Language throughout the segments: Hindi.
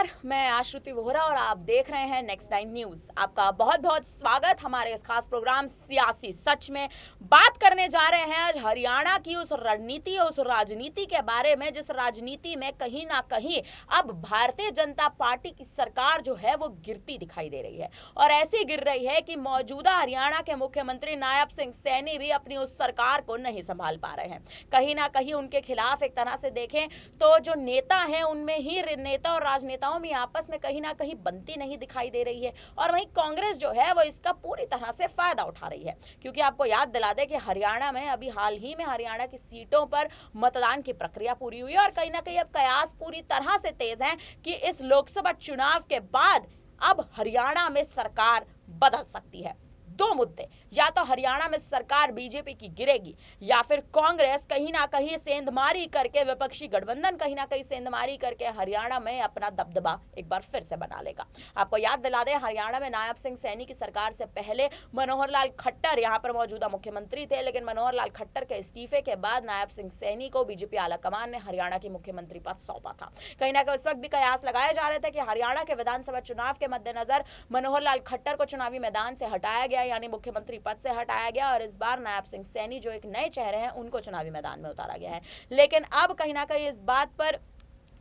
नमस्कार, मैं आश्रुति वोहरा और आप देख रहे हैं नेक्स्ट टाइम न्यूज। आपका बहुत बहुत स्वागत हमारे इस खास प्रोग्राम सियासी सच में। बात करने जा रहे हैं आज हरियाणा की उस रणनीति, उस राजनीति के बारे में जिस राजनीति में कहीं ना कहीं अब भारतीय जनता पार्टी की सरकार जो है वो गिरती दिखाई दे रही है। और ऐसी गिर रही है कि मौजूदा हरियाणा के मुख्यमंत्री नायब सिंह सैनी भी अपनी उस सरकार को नहीं संभाल पा रहे हैं। कहीं ना कहीं उनके खिलाफ एक तरह से देखें तो जो नेता हैं उनमें ही नेता और राजनेताओं में आपस में कहीं ना कहीं बनती नहीं दिखाई दे रही है। और वहीं कांग्रेस जो है वो इसका पूरी तरह से फायदा उठा रही है, क्योंकि आपको याद दिला दे कि हरियाणा में अभी हाल ही में हरियाणा की सीटों पर मतदान की प्रक्रिया पूरी हुई है और कहीं ना कहीं अब कयास पूरी तरह से तेज है कि इस लोकसभा चुनाव के बाद अब हरियाणा में सरकार बदल सकती है। दो मुद्दे, या तो हरियाणा में सरकार बीजेपी की गिरेगी या फिर कांग्रेस कहीं ना कहीं सेंधमारी करके, विपक्षी गठबंधन कहीं ना कहीं सेंधमारी करके हरियाणा में अपना दबदबा एक बार फिर से बना लेगा। आपको याद दिला दें, हरियाणा में नायब सिंह सैनी की सरकार से पहले मनोहर लाल खट्टर यहां पर मौजूदा मुख्यमंत्री थे, लेकिन मनोहर लाल खट्टर के इस्तीफे के बाद नायब सिंह सैनी को बीजेपी आलाकमान ने हरियाणा की मुख्यमंत्री पद सौंपा था। कहीं ना कहीं उस वक्त भी कयास लगाए जा रहे थे कि हरियाणा के विधानसभा चुनाव के मद्देनजर मनोहर लाल खट्टर को चुनावी मैदान से हटाया गया, यानी मुख्यमंत्री पद से हटाया गया, और इस बार नायब सिंह सैनी जो एक नए चेहरे हैं उनको चुनावी मैदान में उतारा गया है। लेकिन अब कहीं ना कहीं इस बात पर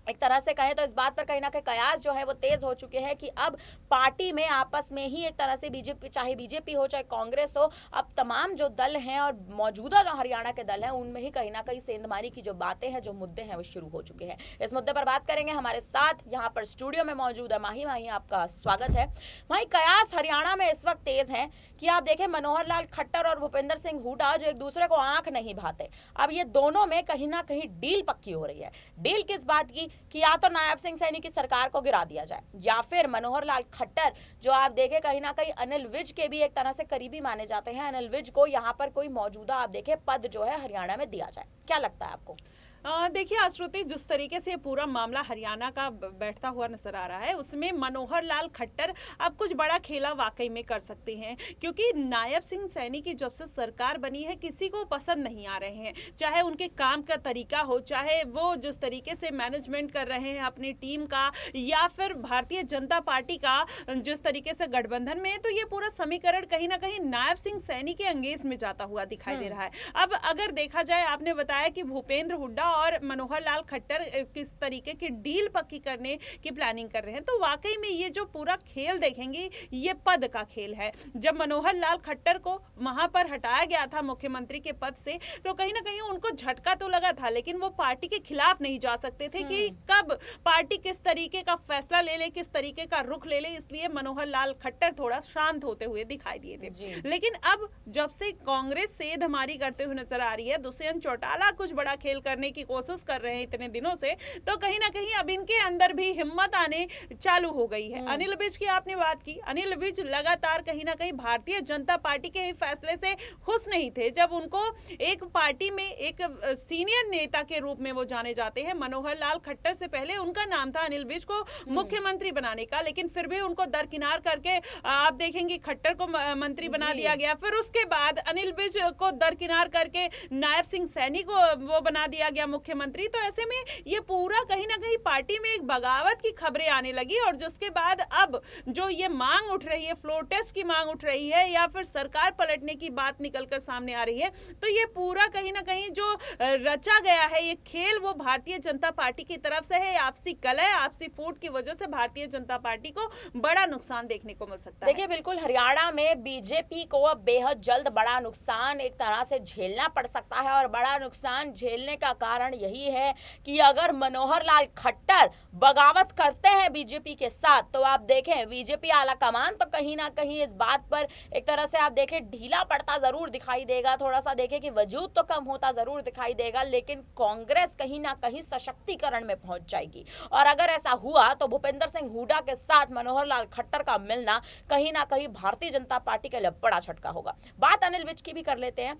एक तरह से कहें तो इस बात पर कहीं ना कहीं कयास जो है वो तेज हो चुके हैं कि अब पार्टी में आपस में ही एक तरह से बीजेपी, चाहे बीजेपी हो चाहे कांग्रेस हो, अब तमाम जो दल हैं और मौजूदा जो हरियाणा के दल हैं उनमें ही कहीं ना कहीं सेंधमारी की जो बातें हैं, जो मुद्दे हैं वो शुरू हो चुके हैं। इस मुद्दे पर बात करेंगे। हमारे साथ यहाँ पर स्टूडियो में मौजूद है माही। माही, आपका स्वागत है। माही, कयास हरियाणा में इस वक्त तेज है कि आप देखें मनोहर लाल खट्टर और भूपेंद्र सिंह हुड्डा जो एक दूसरे को आंख नहीं भाते, अब ये दोनों में कहीं ना कहीं डील पक्की हो रही है। डील किस बात की कि या तो नायब सिंह सैनी की सरकार को गिरा दिया जाए या फिर मनोहर लाल खट्टर जो आप देखें कहीं ना कहीं अनिल विज के भी एक तरह से करीबी माने जाते हैं, अनिल विज को यहाँ पर कोई मौजूदा आप देखें पद जो है हरियाणा में दिया जाए। क्या लगता है आपको? देखिए आश्रुति, जिस तरीके से पूरा मामला हरियाणा का बैठता हुआ नजर आ रहा है उसमें मनोहर लाल खट्टर अब कुछ बड़ा खेला वाकई में कर सकते हैं, क्योंकि नायब सिंह सैनी की जब से सरकार बनी है किसी को पसंद नहीं आ रहे हैं, चाहे उनके काम का तरीका हो, चाहे वो जिस तरीके से मैनेजमेंट कर रहे हैं अपनी टीम का, या फिर भारतीय जनता पार्टी का जिस तरीके से गठबंधन में है, तो ये पूरा समीकरण कहीं ना कहीं नायब सिंह सैनी के अंगेज में जाता हुआ दिखाई दे रहा है। अब अगर देखा जाए, आपने बताया कि भूपेंद्र हुड्डा और मनोहर लाल खट्टर किस तरीके की डील पक्की करने की प्लानिंग कर रहे हैं, तो वाकई में ये जो पूरा खेल देखेंगे ये पद का खेल है। जब मनोहर लाल खट्टर को वहां पर हटाया गया था मुख्यमंत्री के पद से, तो कहीं ना कहीं उनको झटका तो लगा था, लेकिन वो पार्टी के खिलाफ नहीं जा सकते थे कि कब पार्टी किस तरीके का फैसला ले ले, किस तरीके का रुख ले ले, इसलिए मनोहर लाल खट्टर थोड़ा शांत होते हुए दिखाई दिए थे। लेकिन अब जब से कांग्रेस सेंधमारी करते हुए नजर आ रही है, दुष्यंत चौटाला कुछ बड़ा खेल करने की कोशिश कर रहे हैं इतने दिनों से, तो कहीं ना कहीं अब इनके अंदर भी हिम्मत आने चालू हो गई है। अनिल विज की आपने बात की, अनिल विज लगातार कहीं ना कहीं भारतीय जनता पार्टी के फैसले से खुश नहीं थे। जब उनको एक पार्टी में एक सीनियर नेता के रूप में वो जाने जाते हैं, मनोहर लाल खट्टर से पहले उनका नाम था अनिल विज को मुख्यमंत्री बनाने का, लेकिन फिर भी उनको दरकिनार करके आप देखेंगे खट्टर को मंत्री बना दिया गया। फिर उसके बाद अनिल विज को दरकिनार करके नायब सिंह सैनी को वो बना दिया गया मुख्यमंत्री। तो ऐसे में ये पूरा कहीं ना कहीं पार्टी में एक बगावत की खबरें आने लगी, और जिसके बाद अब जो ये मांग उठ रही है, फ्लोर टेस्ट की मांग उठ रही है, या फिर सरकार पलटने की बात निकलकर सामने आ रही है, तो ये पूरा कहीं ना कहीं जो रचा गया है ये खेल, वो भारतीय जनता पार्टी की तरफ से है। आपसी कलह, आपसी फूट की वजह से भारतीय जनता पार्टी को बड़ा नुकसान देखने को मिल सकता है। देखिए, बिल्कुल हरियाणा में बीजेपी को अब बेहद जल्द बड़ा नुकसान एक तरह से झेलना पड़ सकता है, और बड़ा नुकसान झेलने का कारण यही है कि अगर मनोहर लाल खट्टर बगावत करते हैं बीजेपी के साथ, तो आप देखें बीजेपी आलाकमान तो कहीं ना कहीं इस बात पर एक तरह से आप देखें ढीला पड़ता जरूर दिखाई देगा, थोड़ा सा देखें कि वजूद तो कम होता जरूर दिखाई देगा, लेकिन कांग्रेस कहीं ना कहीं सशक्तिकरण में पहुंच जाएगी। और अगर ऐसा हुआ तो भूपेंद्र सिंह हुड्डा के साथ मनोहर लाल खट्टर का मिलना कहीं ना कहीं भारतीय जनता पार्टी के लिए बड़ा झटका होगा। बात अनिल विज की भी कर लेते हैं।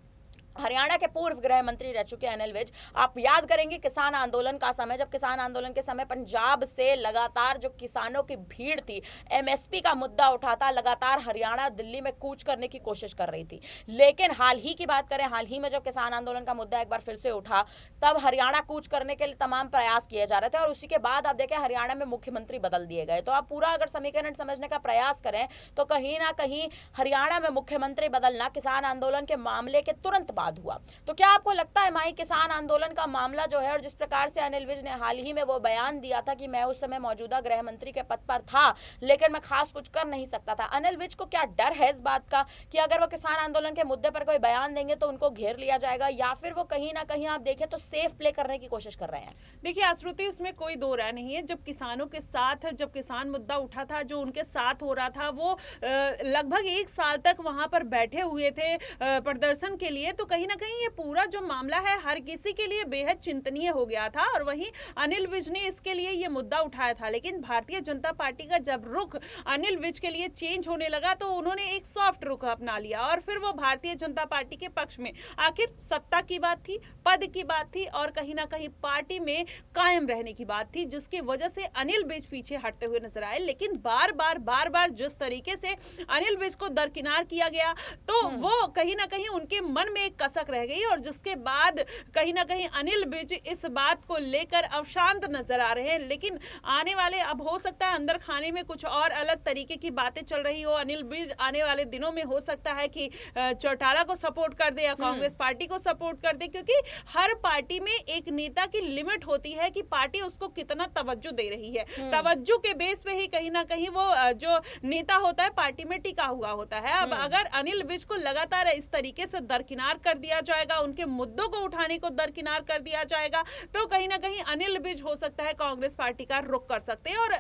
हरियाणा के पूर्व गृह मंत्री रह चुके अनिल विज, आप याद करेंगे किसान आंदोलन का समय, जब किसान आंदोलन के समय पंजाब से लगातार जो किसानों की भीड़ थी एमएसपी का मुद्दा उठाता, लगातार हरियाणा दिल्ली में कूच करने की कोशिश कर रही थी। लेकिन हाल ही की बात करें, हाल ही में जब किसान आंदोलन का मुद्दा एक बार फिर से उठा, तब हरियाणा कूच करने के लिए तमाम प्रयास किए जा रहे थे और उसी के बाद आप देखें हरियाणा में मुख्यमंत्री बदल दिए गए। तो आप पूरा अगर समीकरण समझने का प्रयास करें तो कहीं ना कहीं हरियाणा में मुख्यमंत्री बदलना किसान आंदोलन के मामले के तुरंत बाद हुआ। तो क्या आपको लगता है माही किसान आंदोलन का मामला जो है, और जिस प्रकार से अनिल विज ने हाल ही में वो बयान दिया था कि मैं उस समय मौजूदा गृह मंत्री के पद पर था लेकिन मैं खास कुछ कर नहीं सकता था, अनिल विज को क्या डर है इस बात का कि अगर वो किसान आंदोलन के मुद्दे पर कोई बयान देंगे तो उनको घेर लिया जाएगा, या फिर वो कहीं ना कहीं आप देखें तो सेफ प्ले करने की कोशिश कर रहे हैं? देखिए आश्रुति, उसमें कोई दो राय नहीं है। जब किसानों के साथ, जब किसान मुद्दा उठा था, जो उनके साथ हो रहा था, वो लगभग 1 साल तक वहां पर बैठे हुए थे प्रदर्शन के लिए, तो कहीं ना कहीं ये पूरा जो मामला है हर किसी के लिए बेहद चिंतनीय हो गया था। और वहीं अनिल विज ने इसके लिए ये मुद्दा उठाया था। लेकिन भारतीय जनता पार्टी का जब रुख अनिल विज के लिए चेंज होने लगा तो उन्होंने एक सॉफ्ट रुख अपना लिया और फिर वो भारतीय जनता पार्टी के पक्ष में, आखिर सत्ता की बात थी, पद की बात थी और कहीं ना कहीं पार्टी में कायम रहने की बात थी, जिसकी वजह से अनिल विज पीछे हटते हुए नजर आए। लेकिन बार बार जिस तरीके से अनिल विज को दरकिनार किया गया तो वो कहीं ना कहीं उनके मन में एक कसक रह गई और जिसके बाद कहीं ना कहीं अनिल विज इस बात को लेकर अशांत नजर आ रहे हैं। लेकिन आने वाले, अब हो सकता है अंदर खाने में कुछ और अलग तरीके की बातें चल रही हो, अनिल विज आने वाले दिनों में हो सकता है कि चौटाला को सपोर्ट कर दे या कांग्रेस पार्टी को सपोर्ट कर दे, क्योंकि हर पार्टी में एक नेता की लिमिट होती है कि पार्टी उसको कितना तवज्जो दे रही है। तवज्जो के बेस पे ही कहीं ना कहीं वो जो नेता होता है पार्टी में टिका हुआ होता है। अब अगर अनिल विज को लगातार इस तरीके से दरकिनार कर दिया जाएगा, उनके मुद्दों को उठाने को दरकिनार कर दिया जाएगा, तो कहीं ना कहीं अनिल विज हो सकता है कांग्रेस पार्टी का रुख कर सकते हैं। और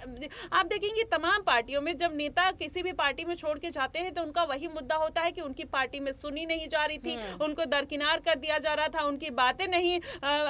आप देखेंगे तमाम पार्टियों में जब नेता किसी भी पार्टी में छोड़ के जाते हैं तो उनका वही मुद्दा होता है कि उनकी पार्टी में सुनी नहीं जा रही थी, उनको दरकिनार कर दिया जा रहा था, उनकी बातें नहीं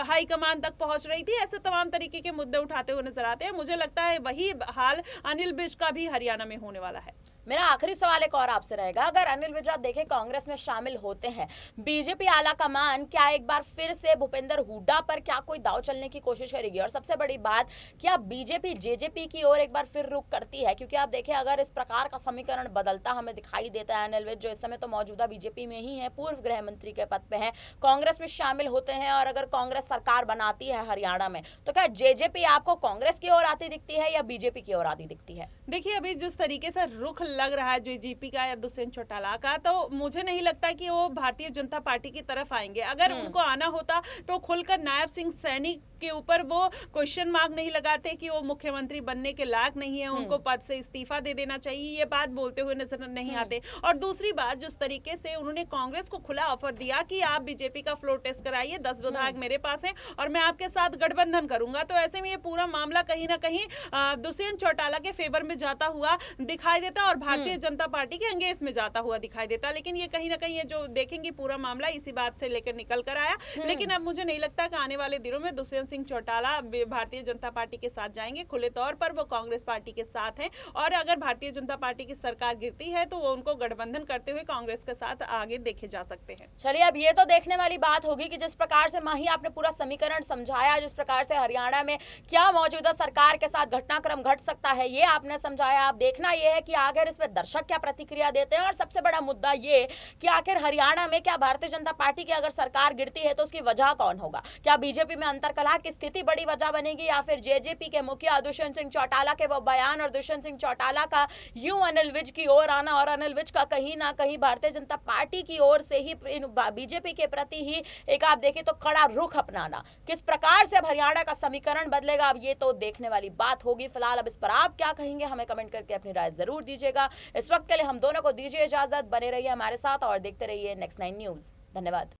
हाईकमान तक पहुंच रही थी। ऐसे तमाम तरीके के मुद्दे उठाते हुए नजर आते हैं। मुझे लगता है वही हाल अनिल विज का भी हरियाणा में होने वाला है। मेरा आखिरी सवाल एक और आपसे रहेगा, अगर अनिल विज आप देखें कांग्रेस में शामिल होते हैं, बीजेपी आला कमान क्या एक बार फिर से भूपेंद्र हुड्डा पर क्या कोई दांव चलने की कोशिश करेगी? और सबसे बड़ी बात, क्या बीजेपी जेजेपी की ओर एक बार फिर रुख करती है? क्योंकि आप देखें अगर इस प्रकार का समीकरण बदलता हमें दिखाई देता है, अनिल विज जो इस समय तो मौजूदा बीजेपी में ही है, पूर्व गृह मंत्री के पद पे हैं, कांग्रेस में शामिल होते हैं और अगर कांग्रेस सरकार बनाती है हरियाणा में, तो क्या जेजेपी आपको कांग्रेस की ओर आती दिखती है या बीजेपी की ओर आती दिखती है? देखिए अभी जिस तरीके से रुख लग रहा है जेजेपी का या दुष्यंत चौटाला का, तो मुझे नहीं लगता कि वो भारतीय जनता पार्टी की तरफ आएंगे। अगर उनको आना होता तो खुलकर नायब सिंह सैनी के ऊपर वो क्वेश्चन मार्क नहीं लगाते कि वो मुख्यमंत्री बनने के लायक नहीं है, उनको पद से इस्तीफा दे देना चाहिए, ये बात बोलते हुए नजर नहीं आते। और दूसरी बात, जिस तरीके से उन्होंने कांग्रेस को खुला ऑफर दिया कि आप बीजेपी का फ्लोर टेस्ट कराइए, 10 विधायक मेरे पास हैं और मैं आपके साथ गठबंधन करूंगा, तो ऐसे में ये पूरा मामला कहीं ना कहीं दुष्यंत चौटाला के फेवर में जाता हुआ दिखाई देता और भारतीय जनता पार्टी के अंगेज में जाता हुआ दिखाई देता। लेकिन ये कहीं ना कहीं ये जो देखेंगे पूरा मामला इसी बात से लेकर निकल कर आया। लेकिन अब मुझे नहीं लगता कि आने वाले दिनों में दुष्यंत सिंह चौटाला भारतीय जनता पार्टी के साथ जाएंगे। खुले तौर पर वो कांग्रेस पार्टी के साथ हैं और अगर भारतीय जनता पार्टी की सरकार गिरती है तो वो उनको गठबंधन करते हुए कांग्रेस के साथ आगे देखे जा सकते हैं। चलिए, अब ये तो देखने वाली बात होगी कि जिस प्रकार से माही आपने पूरा समीकरण समझाया, जिस प्रकार से हरियाणा में क्या मौजूदा सरकार के साथ घटनाक्रम घट सकता है ये आपने समझाया। अब देखना यह है कि आखिर इस पर दर्शक क्या प्रतिक्रिया देते हैं और सबसे बड़ा मुद्दा ये कि आखिर हरियाणा में क्या भारतीय जनता पार्टी की अगर सरकार गिरती है तो उसकी वजह कौन होगा? क्या बीजेपी में अंतरकलह की स्थिति बड़ी वजह बनेगी या फिर जेजेपी के मुखिया दुष्यंत सिंह चौटाला के वो बयान और दुष्यंत सिंह चौटाला का यूं अनिल विज की ओर आना और अनिल विज का कहीं ना कहीं भारतीय जनता पार्टी की ओर से ही बीजेपी के प्रति ही एक आप देखें तो कड़ा रुख अपनाना, किस प्रकार से अब हरियाणा का समीकरण बदलेगा, अब ये तो देखने वाली बात होगी। फिलहाल अब इस पर आप क्या कहेंगे हमें कमेंट करके अपनी राय जरूर दीजिएगा। इस वक्त के लिए हम दोनों को दीजिए इजाजत, बने रहिए हमारे साथ और देखते रहिए नेक्स्ट 9 न्यूज। धन्यवाद।